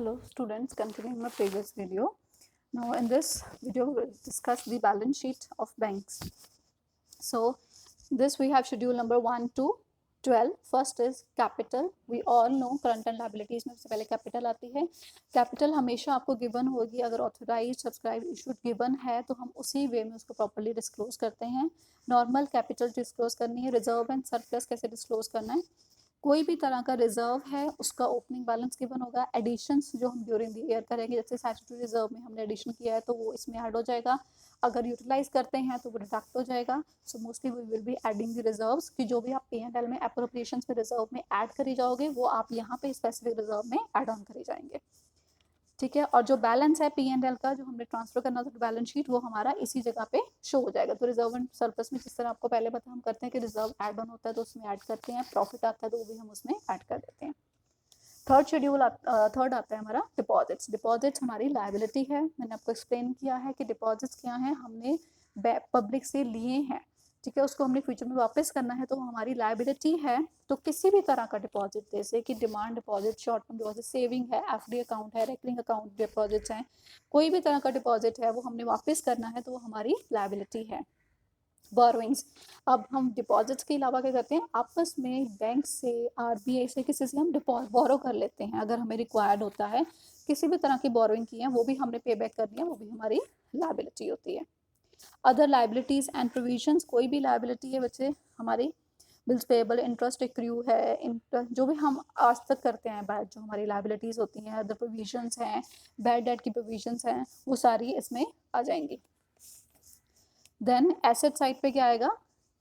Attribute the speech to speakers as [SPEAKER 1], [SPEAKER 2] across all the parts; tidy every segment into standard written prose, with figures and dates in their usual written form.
[SPEAKER 1] Hello students, continuing my previous video. Now in this video we will discuss the balance sheet of banks. So this we have schedule number 1 to 12. First is capital. We all know current and liabilities में सबसे पहले capital आती है. Capital हमेशा आपको given होगी, अगर authorized, subscribed, issued given है तो हम उसी वे में उसको properly disclose करते हैं. Normal capital disclose करनी है, reserve and surplus कैसे disclose करना है. कोई भी तरह का रिजर्व है उसका ओपनिंग बैलेंस गिवन होगा. एडिशंस जो हम ड्यूरिंग द ईयर करेंगे, जैसे स्टैट्यूटरी रिजर्व में हमने एडिशन किया है तो वो इसमें ऐड हो जाएगा. अगर यूटिलाइज करते हैं तो वो डिडक्ट हो जाएगा. So mostly we will be adding the reserves कि जो भी आप P&L में एप्रोप्रिएशंस में रिजर्व में ऐड करी जाओगे वो आप यहाँ पे स्पेसिफिक रिजर्व में ऐड ऑन करी जाएंगे. ठीक है. और जो बैलेंस है P&L का जो हमने ट्रांसफर करना था बैलेंस शीट, वो हमारा इसी जगह पे शो हो जाएगा. तो रिजर्व एंड सरप्लस में जिस तरह आपको पहले पता हम करते हैं कि रिजर्व ऐड ऑन होता है तो उसमें ऐड करते हैं, प्रॉफिट आता है तो वो भी हम उसमें ऐड कर देते हैं. थर्ड आता है हमारा डिपॉजिट्स. डिपॉजिट्स हमारी लायबिलिटी है. मैंने आपको एक्सप्लेन किया है कि डिपॉजिट्स क्या है, हमने पब्लिक से लिए हैं. ठीक है. उसको हमने फ्यूचर में वापस करना है तो हमारी लायबिलिटी है. तो किसी भी तरह का डिपॉजिट, जैसे कि demand deposit, short term deposit, saving है, FD अकाउंट है, रेकरिंग अकाउंट डिपॉजिट्स हैं, कोई भी तरह का डिपॉजिट है वो हमने वापस करना है तो वो हमारी लायबिलिटी है. बोरोइंग्स. अब हम डिपॉजिट्स के अलावा क्या करते हैं, आपस में बैंक से, RBI से, किसी से हम बोरो कर लेते हैं अगर हमें रिक्वायर्ड होता है. किसी भी तरह की बोरोइंग की है वो भी हमने पे बैक करनी है, वो भी हमारी लायबिलिटी होती है. Other liabilities and provisions. कोई भी लायबिलिटी है बच्चे हमारी, बिल्स पेएबल, इंटरेस्ट एक्रू है, जो भी हम आज तक करते हैं बैड, जो हमारी लायबिलिटीज होती हैं, अदर प्रोविजंस हैं, बैड डेट की प्रोविजंस हैं, वो सारी इसमें आ जाएंगी. देन एसेट साइड पे क्या आएगा,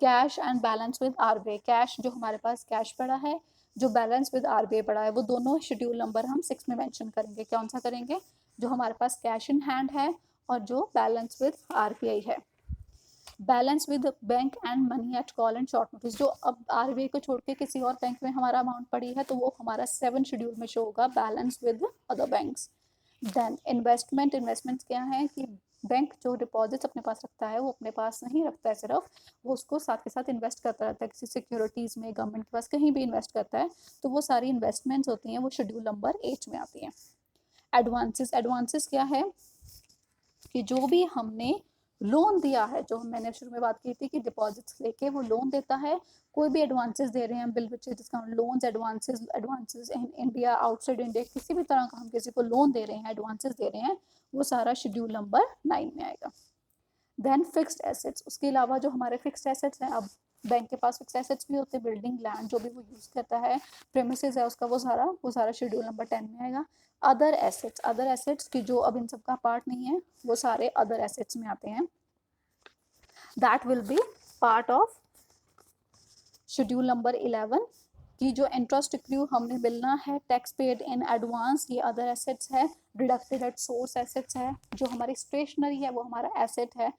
[SPEAKER 1] cash and balance with RBI. Cash, जो हमारे पास कैश पड़ा है, जो बैलेंस विद RBI पड़ा है, वो दोनों शेड्यूल नंबर हम 6 में मेंशन करेंगे. कौन सा करेंगे, जो हमारे पास कैश इन हैंड है और जो बैलेंस विद RBI है. Balance with bank and money at call and short notice. जो अब RBI को छोड़ के किसी और बैंक में हमारा अमाउंट पड़ी है तो वो हमारा 7 शेड्यूल में शो होगा, balance with other banks. Then investments क्या है कि बैंक जो डिपॉजिट्स अपने पास रखता है वो अपने पास नहीं रखता है सिर्फ, वो उसको साथ के साथ इन्वेस्ट करता रहता है, किसी सिक्योरिटीज़ में, गवर्नमेंट के पास कहीं भी इन्वेस्ट करता है. तो वो सारी इन्वेस्टमेंट्स होती हैं, वो शेड्यूल नंबर 8 में आती हैं. एडवांसेस क्या है कि जो भी हमने लोन दिया है, जो मैंने शुरू में बात की थी कि डिपॉजिट्स लेके वो लोन देता है, कोई भी एडवांसेस दे रहे हैं, bill discount, loans, advances in India, outside India, किसी भी तरह का हम किसी को लोन दे रहे हैं, एडवांसेस दे रहे हैं, वो सारा शेड्यूल नंबर 9 में आएगा. Then fixed assets. उसके अलावा जो हमारे फिक्स्ड एसेट्स हैं, अब बैंक के पास फिक्स्ड एसेट्स भी होते हैं, बिल्डिंग, लैंड, जो भी वो यूज़ करता है, प्रेमिसेस है उसका, वो सारा शेड्यूल नंबर 10 में आएगा. अदर एसेट्स की जो अब इन सब का पार्ट नहीं है, वो सारे अदर एसेट्स में आते हैं. That will be part of schedule number 11 की जो इंटरेस्ट एक्रू हमने मिलना है, टैक्स पेड इन एडवांस, ये अदर एसेट्स है. डिडक्टेड एट सोर्स एसेट्स है. जो हमारी स्टेशनरी है वो हमारा एसेट है.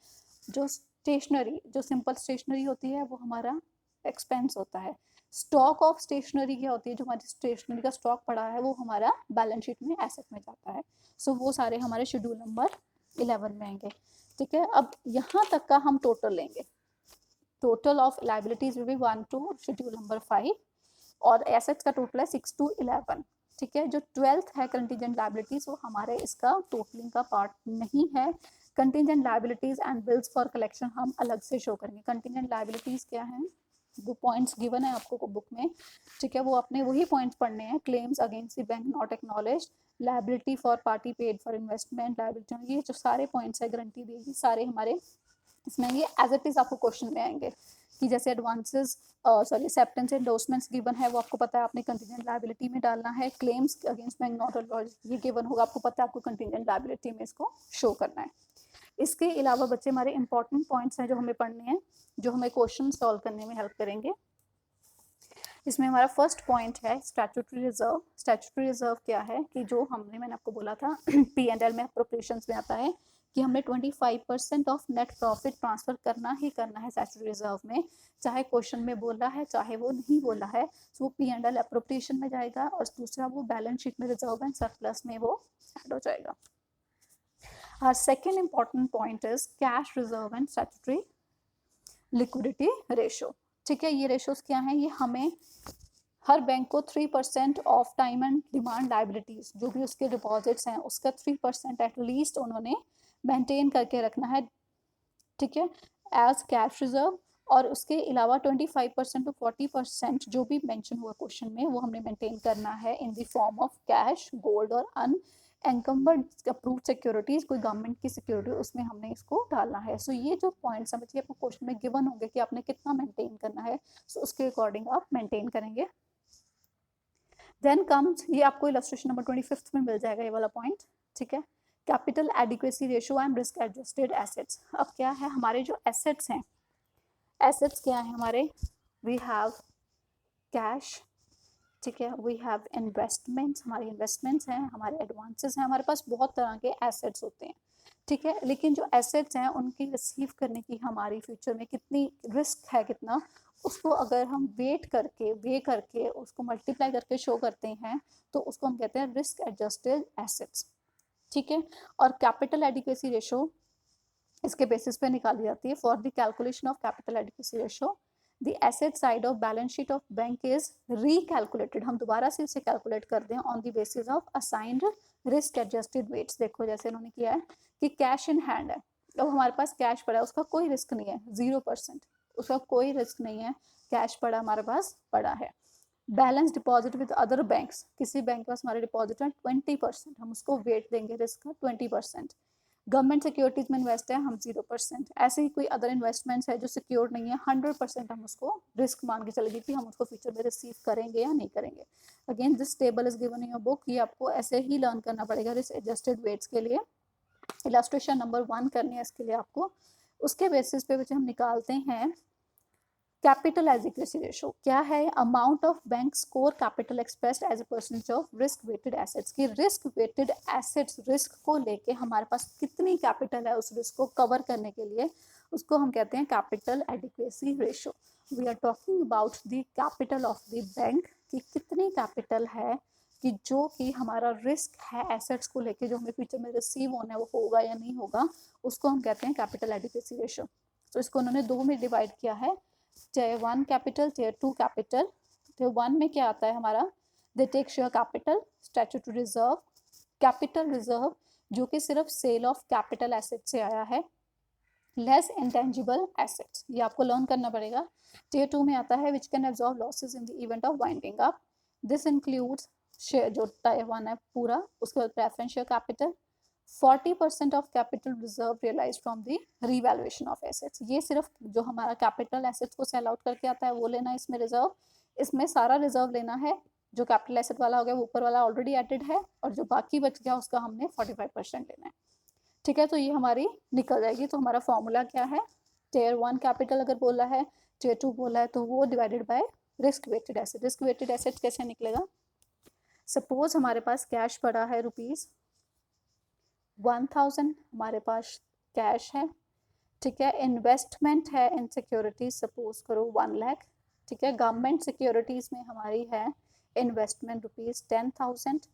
[SPEAKER 1] जो सिंपल स्टेशनरी होती है वो हमारा एक्सपेंस होता है. स्टॉक ऑफ स्टेशनरी क्या होती है, जो हमारी स्टेशनरी का स्टॉक पड़ा है वो हमारा बैलेंस शीट में एसेट में जाता है. सो वो सारे हमारे शेड्यूल नंबर 11 में आएंगे. ठीक है. अब यहाँ तक का हम टोटल लेंगे. Total of liabilities will be 1 to schedule number 5 और एसेट्स का टोटल है 6 to 11. ठीक है. जो 12th है कंटीजेंट लाइबिलिटीज, वो हमारे इसका टोटलिंग का पार्ट नहीं है. Contingent liabilities and bills for collection हम अलग से शो करेंगे. कंटीजेंट लाइबिलिटीज क्या है, वो पॉइंट्स गिवन है आपको बुक में. ठीक है. वो अपने वही पॉइंट्स पढ़ने हैं. Claims against the bank not acknowledged, liability for party paid for investment, liability, ये जो सारे पॉइंट्स है, गारंटी देगी, सारे हमारे इसमें ये एज इट इज आपको क्वेश्चन में आएंगे. कि जैसे एडवांसेस, एक्सेप्टेंस, एंडोर्समेंट्स गिवन है, वो आपको पता है आपने कंटीजेंट लायबिलिटी में डालना है. Claims against bank not acknowledged, ये गिवन होगा, आपको पता है आपको कंटीजेंट लायबिलिटी में इसको शो करना है. इसके अलावा बच्चे हमारे इंपॉर्टेंट पॉइंट्स हैं जो हमें पढ़ने हैं, जो हमें क्वेश्चन सॉल्व करने में हेल्प करेंगे. इसमें हमारा फर्स्ट पॉइंट है स्टैट्यूटरी रिजर्व. स्टैट्यूटरी रिजर्व क्या है कि जो मैंने आपको बोला था P&L में अप्रोप्रिएशंस में आता है कि हमने 25% ऑफ नेट प्रॉफिट ट्रांसफर करना ही करना है स्टैट्यूटरी रिजर्व में, चाहे क्वेश्चन में बोला है चाहे वो नहीं बोला है. वो P&L अप्रोप्रिएशन में जाएगा और दूसरा वो बैलेंस शीट में रिजर्व एंड सरप्लस में वो ऐड हो जाएगा. Our second important point is cash reserve and statutory liquidity ratio. ठीक है. ये रेशोज क्या हैं, ये हमें हर बैंक को 3% of time and demand liabilities, जो भी उसके डिपॉजिट्स हैं उसका 3% एटलीस्ट उन्होंने मेंटेन करके रखना है, ठीक है, एज कैश रिजर्व। और उसके अलावा 25% टू 40% जो भी मेंशन हुआ क्वेश्चन में वो हमने मेंटेन करना है in the form of cash, gold और अनएंकम्बर्ड अप्रूव्ड सिक्योरिटीज, कोई गवर्नमेंट की सिक्योरिटी, उसमें हमने इसको डालना है। सो ये जो पॉइंट समझिए आपको क्वेश्चन में गिवन होंगे कि आपने कितना मेंटेन करना है, सो उसके अकॉर्डिंग आप मेंटेन करेंगे। देन कम्स, ये आपको इलस्ट्रेशन नंबर 25 में मिल जाएगा ये वाला पॉइंट, ठीक है, capital adequacy ratio and risk adjusted assets. अब क्या है, हमारे जो एसेट्स हैं, एसेट्स क्या है हमारे, वी हैव कैश, ठीक है, वी हैव इन्वेस्टमेंट्स, हमारे इन्वेस्टमेंट्स हैं, हमारे एडवांसेस हैं, हमारे पास बहुत तरह के एसेट्स होते हैं, ठीक है। लेकिन जो एसेट्स हैं उनकी रिसीव करने की हमारी फ्यूचर में कितनी रिस्क है, कितना, उसको अगर हम वे करके उसको मल्टीप्लाई करके शो करते हैं तो उसको हम कहते हैं रिस्क एडजस्टेड एसेट्स, ठीक है। और कैपिटल एडिक्वेसी रेशो इसके बेसिस पे निकाली जाती है। For the calculation of capital adequacy ratio the asset side of balance sheet of bank is recalculated, हम दोबारा से इसे कैलकुलेट कर दें on the basis of assigned risk adjusted weights. देखो जैसे इन्होंने किया है कि कैश इन हैंड है, अब हमारे पास कैश पड़ा है, उसका कोई रिस्क नहीं है, 0%, उसका कोई रिस्क नहीं है, कैश पड़ा हमारे पास पड़ा है। Balance deposit with other banks, किसी बैंक के पास हमारे डिपॉजिट है 20%, हम उसको वेट देंगे रिस्क का 20%। गवर्नमेंट सिक्योरिटीज में इन्वेस्ट है हम 0%। ऐसे ही कोई अदर इन्वेस्टमेंट्स है जो सिक्योर्ड नहीं है, 100% हम उसको रिस्क मान के चलेंगे कि हम उसको फ्यूचर में रिसीव करेंगे या नहीं करेंगे। Again this table is given in your book, ये आपको ऐसे ही लर्न करना पड़ेगा रिस्क एडजस्टेड वेट्स के लिए। इलस्ट्रेशन नंबर 1 करनी है इसके लिए आपको। उसके बेसिस पे हम निकालते हैं कैपिटल एडिक्वेसी रेशो, क्या है, amount of bank score capital expressed as a percentage of risk weighted assets, की रिस्क वेटेड एसेट्स, रिस्क को लेके हमारे पास कितनी कैपिटल है उस रिस्क को कवर करने के लिए, उसको हम कहते हैं capital adequacy ratio. We are talking about the capital of the bank, कि कितनी कैपिटल है कि जो कि हमारा रिस्क है एसेट्स को लेके जो हमें फ्यूचर में रिसीव होना है वो होगा या नहीं होगा, उसको हम कहते हैं कैपिटल एडिक्वेसी रेशो। तो इसको उन्होंने 2 में डिवाइड किया है, Tier 1 capital, Tier 2 capital. Tier 1 में क्या आता है हमारा, they take share capital, statutory reserve, capital reserve जो कि सिर्फ सेल ऑफ कैपिटल एसेट से आया है, लेस इंटेंजिबल एसेट्स, ये आपको लर्न करना पड़ेगा। Tier 2 में आता है which can absorb losses in the event of winding up, this includes share, जो Tier 1 है पूरा, उसके बाद preference share capital, 40% of capital reserve realise from the revaluation of assets, ये सिर्फ जो हमारा कैपिटल एसेट्स को सेल आउट करके आता है वो लेना है इसमें रिजर्व, इसमें सारा रिजर्व लेना है, जो कैपिटल एसेट वाला हो गया वो ऊपर वाला ऑलरेडी एडेड है, और जो बाकी बच गया उसका हमने 45% लेना है, ठीक है। तो ये हमारी निकल जाएगी। तो हमारा फॉर्मूला क्या है, Tier 1 कैपिटल अगर बोला है, Tier 2 बोला है, तो वो divided by risk weighted asset. Risk weighted asset कैसे निकलेगा, सपोज हमारे पास कैश पड़ा है ₹1000, हमारे पास कैश है, ठीक है, इन्वेस्टमेंट है इन सिक्योरिटीज सपोज करो 1 लाख, ठीक है, गवर्नमेंट सिक्योरिटीज में हमारी है इन्वेस्टमेंट ₹10,000,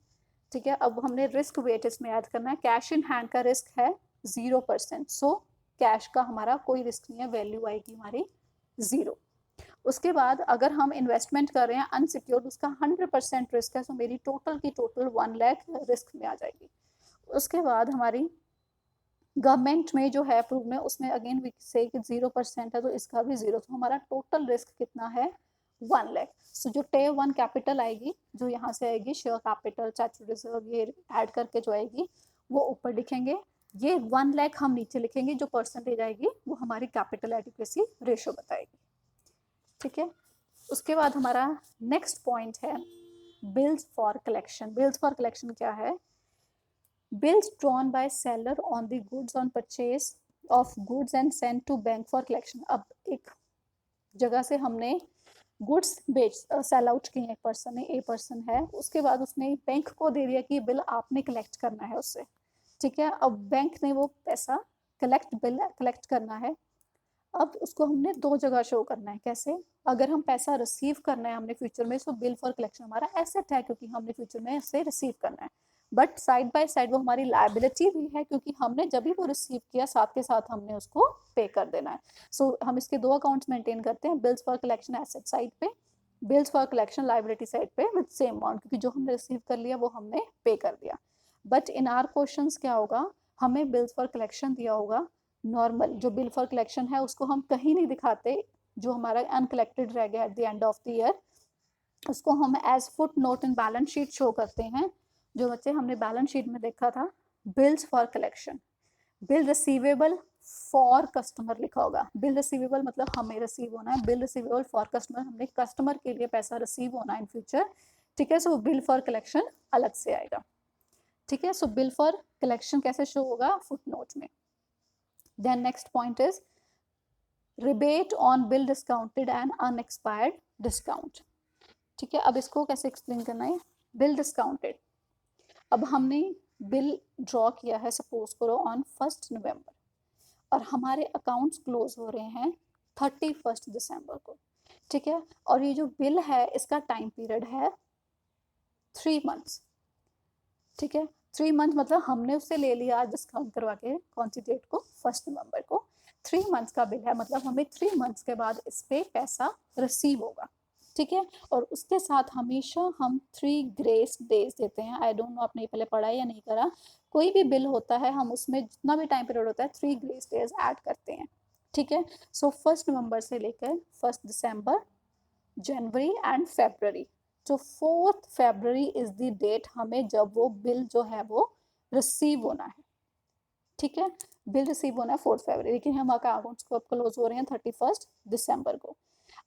[SPEAKER 1] ठीक है। अब हमने रिस्क वेट इसमें ऐड करना है, कैश इन हैंड का रिस्क है 0%, सो कैश का हमारा कोई रिस्क नहीं है, वैल्यू आएगी हमारी 0। उसके बाद अगर हम इन्वेस्टमेंट कर रहे हैं अनसिक्योर्ड, उसका 100% रिस्क है, सो मेरी टोटल की टोटल 1 लाख रिस्क में आ जाएगी। उसके बाद हमारी गवर्नमेंट में जो है अप्रूव में, उसमें अगेन वी से 0% है तो इसका भी 0, तो हमारा टोटल रिस्क कितना है 1 लाख। सो जो Tier 1 कैपिटल आएगी, जो यहाँ से आएगी शेयर कैपिटल, स्टैट्यूटरी रिजर्व, ये ऐड करके जो आएगी वो ऊपर लिखेंगे, ये 1 लाख हम नीचे लिखेंगे, जो परसेंटेज आएगी वो हमारी कैपिटल एडिक्वेसी रेशो बताएगी, ठीक है। उसके बाद हमारा नेक्स्ट पॉइंट है bills for collection. Bills for collection क्या है, bills drawn by seller on the goods on purchase of goods and sent to bank for collection। अब एक जगह से हमने गुड्स सेल आउट किए, एक पर्सन ने, ए पर्सन है, उसके बाद उसने बैंक को दे दिया कि बिल आपने कलेक्ट करना है उससे, ठीक है। अब बैंक ने वो पैसा बिल कलेक्ट करना है, अब उसको हमने 2 जगह शो करना है, कैसे, अगर हम पैसा रिसीव करना है हमने फ्यूचर में, सो बिल फॉर कलेक्शन हमारा एसेट है क्योंकि हमने फ्यूचर में इसे रिसीव करना है, बट साइड बाय साइड वो हमारी लायबिलिटी भी है क्योंकि हमने जब भी वो रिसीव किया साथ के साथ हमने उसको पे कर देना है। सो हम इसके 2 अकाउंट्स मेंटेन करते हैं, bills for collection asset side पे bills for collection liability side पे विद सेम अमाउंट, क्योंकि जो हमने रिसीव कर लिया वो हमने पे कर दिया। बट इन आर क्वेश्चंस क्या होगा, हमें बिल्स फॉर कलेक्शन दिया होगा नॉर्मल, जो बिल फॉर कलेक्शन है उसको हम कहीं नहीं दिखाते, जो हमारा अनकलेक्टेड रह गया at the end of the year उसको हम as footnote in balance sheet show करते हैं। जो बच्चे हमने बैलेंस शीट में देखा था, bills for collection, bill receivable for customer लिखा होगा। बिल रिसीवेबल मतलब हमें रिसीव होना है, बिल रिसीवेबल फॉर कस्टमर हमने कस्टमर के लिए पैसा रिसीव होना है इन फ्यूचर, ठीक है। सो बिल फॉर कलेक्शन अलग से आएगा, ठीक है। सो बिल फॉर कलेक्शन कैसे शो होगा, फुट नोट में। Then next point is rebate on bill discounted and unexpired discount, ठीक है। अब इसको कैसे एक्सप्लेन करना है, बिल डिस्काउंटेड, अब हमने बिल ड्रॉ किया है सपोज करो ऑन 1 नवंबर और हमारे अकाउंट्स क्लोज हो रहे हैं 31 दिसंबर को, ठीक है। और ये जो बिल है इसका टाइम पीरियड है 3 मंथ्स, ठीक है। 3 मंथ मतलब हमने उससे ले लिया आज डिस्काउंट करवा के, कौन सी डेट को, 1 नवंबर को। 3 मंथ्स का बिल है मतलब हमें 3 मंथ्स के बाद इस पे पैसा रिसीव होगा, ठीक है। और उसके साथ हमेशा हम 3 ग्रेस डेज देते हैं। आई डोंट नो आपने पहले पढ़ा या नहीं करा, कोई भी बिल होता है हम उसमें जितना भी टाइम पीरियड होता है 3 ग्रेस डेज ऐड करते हैं, ठीक है। सो 1 नवंबर से लेकर 1 दिसंबर, जनवरी एंड फेब्रवरी, जो 4 फरवरी इज द डेट हमें जब वो बिल जो है वो रिसीव होना है, ठीक है। बिल रिसीव होना है 4 फरवरी, लेकिन हम अकाउंट्स को अब क्लोज हो रहे हैं 31 दिसंबर को।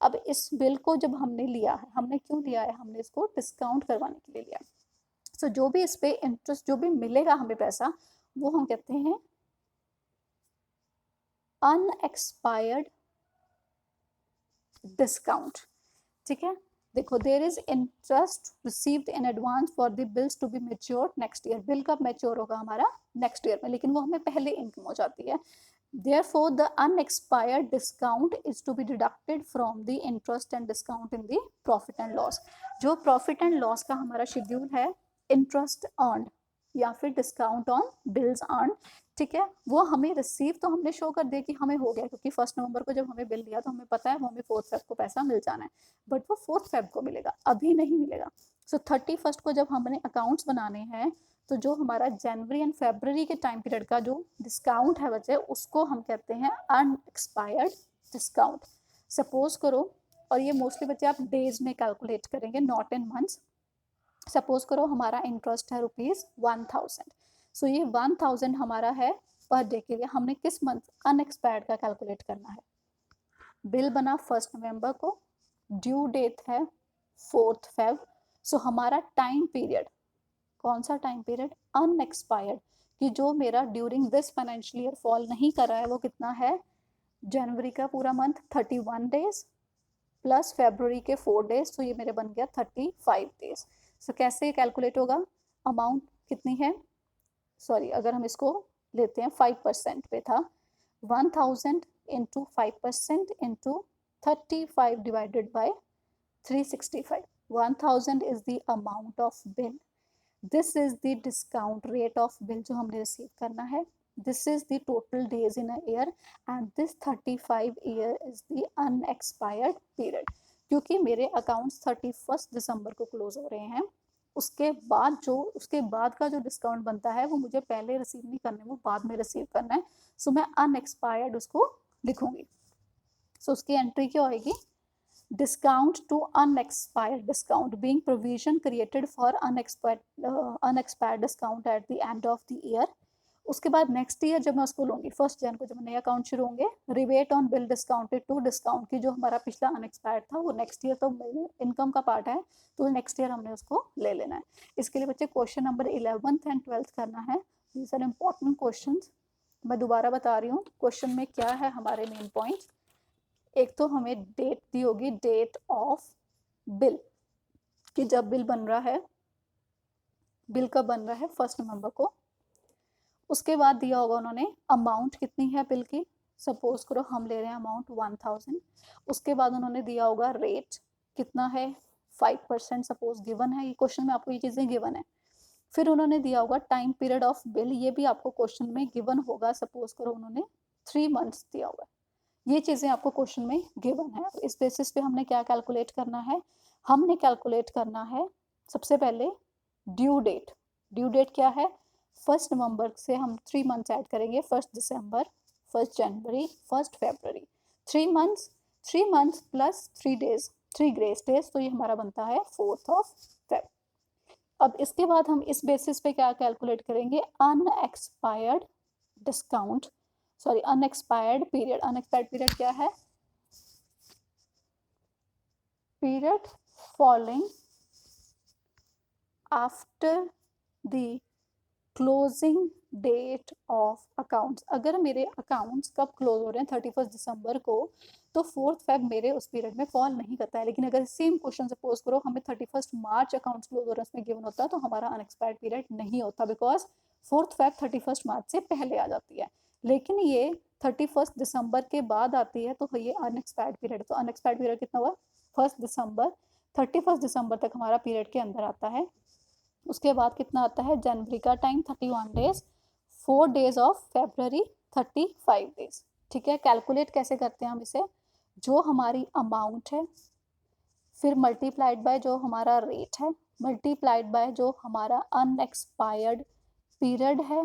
[SPEAKER 1] अब इस बिल को जब हमने लिया है, हमने क्यों लिया है, हमने इसको डिस्काउंट करवाने के लिए लिया। सो जो भी इस पे इंटरेस्ट जो भी मिलेगा हमें पैसा, वो हम कहते हैं अनएक्सपायर्ड डिस्काउंट, ठीक है। देखो, there is interest received in advance for the bills to be matured next year, bill कब मैच्योर होगा हमारा, नेक्स्ट ईयर में, लेकिन वो हमें पहले इनकम हो जाती है। Therefore, the unexpired discount is to be deducted from the interest and discount in the profit and loss. जो profit and loss का हमारा शेड्यूल है, interest earned या फिर डिस्काउंट ऑन बिल्स अर्न, ठीक है, वो हमें रिसीव तो हमने शो कर दिया कि हमें हो गया, क्योंकि 1 नवंबर को जब हमें बिल दिया तो हमें पता है वो हमें 4 फेब को पैसा मिल जाना है, बट वो 4 फेब को मिलेगा, अभी नहीं मिलेगा। सो 31 को जब हमने अकाउंट्स बनाने हैं तो जो हमारा जनवरी एंड फरवरी के टाइम पीरियड का जो डिस्काउंट है बच्चे, उसको हम कहते हैं अनएक्सपायर्ड डिस्काउंट। सपोज करो, और ये मोस्टली बच्चे आप डेज में कैलकुलेट करेंगे, नॉट इन मंथ्स। सपोज करो हमारा इंटरेस्ट है ₹1000, सो ये 1000 हमारा है पर डे के लिए, हमने किस मंथ अनएक्सपायर्ड का कैलकुलेट करना है। बिल बना 1 नवंबर को, ड्यू डेट है 4 फेब, सो हमारा टाइम पीरियड, कौन सा टाइम पीरियड, अनएक्सपायर्ड, कि जो मेरा during this financial year fall नहीं कर रहा है, वो कितना है, जनवरी का पूरा मंथ 31 डेज प्लस फरवरी के 4 डेज, तो ये मेरे बन गया 35 डेज। सो कैसे कैलकुलेट होगा, अमाउंट कितनी है, सॉरी अगर हम इसको लेते हैं 5% पे था, 1000 into 5% into 35 divided by 365, 1000 is the amount of bill, this is the discount rate of bill जो हमने रिसीव करना है, this is the total days in a year and this 35 year is the unexpired period. क्योंकि मेरे accounts 31 दिसंबर को close हो रहे हैं, उसके बाद का जो डिस्काउंट बनता है वो मुझे पहले रिसीव नहीं करना है, वो बाद में रिसीव करना है। सो मैं अनएक्सपायर्ड उसको लिखूंगी। सो उसकी एंट्री क्या होगी, discount to unexpired discount being provision created for unexpired discount at the end of the year। उसके बाद नेक्स्ट ईयर जब मैं उसको लूंगी 1 जनवरी को जब नए अकाउंट शुरू होंगे, rebate on bill discounted to discount की जो हमारा पिछला अनएक्सपायर्ड था वो नेक्स्ट ईयर तो इनकम का पार्ट है, तो नेक्स्ट ईयर हमने उसको ले लेना है। इसके लिए बच्चे question number 11th and 12th करना है, दीज आर इम्पोर्टेंट क्वेश्चन। मैं दोबारा बता रही हूँ क्वेश्चन में क्या है हमारे मेन पॉइंट। एक तो हमें डेट दी होगी, डेट ऑफ बिल, कि जब बिल बन रहा है, बिल कब बन रहा है 1 नवंबर को। उसके बाद दिया होगा उन्होंने अमाउंट कितनी है बिल की, सपोज करो हम ले रहे हैं अमाउंट 1000। उसके बाद उन्होंने दिया होगा रेट कितना है, 5% सपोज गिवन है, ये क्वेश्चन में आपको ये चीज़ें गिवन है। फिर उन्होंने दिया होगा टाइम पीरियड ऑफ बिल, ये भी आपको क्वेश्चन में गिवन होगा, सपोज करो उन्होंने 3 मंथ्स दिया होगा, ये चीज़ें आपको क्वेश्चन में गिवन है। इस बेसिस पे हमने क्या कैलकुलेट करना है, हमने कैलकुलेट करना है सबसे पहले ड्यू डेट। ड्यू डेट क्या है? 1 नवंबर से हम 3 मंथ्स ऐड करेंगे, 1 दिसंबर, 1 जनवरी, 1 फरवरी, 3 months, 3 months plus 3 days, 3 grace days, तो ये हमारा बनता है 4 फेब। अब इसके बाद हम इस बेसिस पे क्या कैलकुलेट करेंगे? Unexpired discount, sorry unexpired period. Unexpired period क्या है? Period following after the closing date of accounts. अगर मेरे अकाउंट्स कब क्लोज हो रहे हैं 31 दिसंबर को, तो 4 फेब मेरे उस पीरियड में फॉल नहीं करता है। लेकिन अगर सेम क्वेश्चन सपोज करो हमें 31 मार्च अकाउंट्स क्लोज हो रहे हैं उसमें गिवन होता है, तो हमारा अनएक्सपायर्ड पीरियड नहीं होता, बिकॉज 4 फेब 31 मार्च से पहले आ जाती है। लेकिन ये 31 दिसंबर के बाद आती है, तो ये अनएक्सपायर्ड पीरियड। तो अनएक्सपायर्ड पीरियड कितना हुआ? 1 दिसंबर, 31 दिसंबर तक हमारा पीरियड के अंदर आता है। उसके बाद कितना आता है? जनवरी का time 31 days, 4 days of February 35 days. ठीक है, कैलकुलेट कैसे करते हैं हम इसे? जो हमारी अमाउंट है, फिर मल्टीप्लाइड बाय जो हमारा रेट है, मल्टीप्लाइड बाय जो हमारा अनएक्सपायर्ड पीरियड है,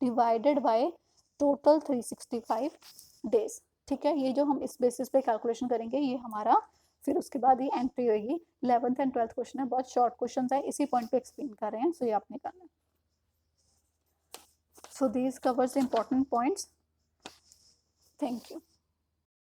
[SPEAKER 1] डिवाइडेड बाय टोटल 365 डेज। ठीक है, ये जो हम इस बेसिस पे कैलकुलेशन करेंगे, ये हमारा फिर उसके बाद ये एंट्री होगी। 11th एंड 12th क्वेश्चन है, बहुत शॉर्ट क्वेश्चन है, इसी पॉइंट पे एक्सप्लेन कर रहे हैं, सो ये आपने करना है। So these covers important points. Thank you.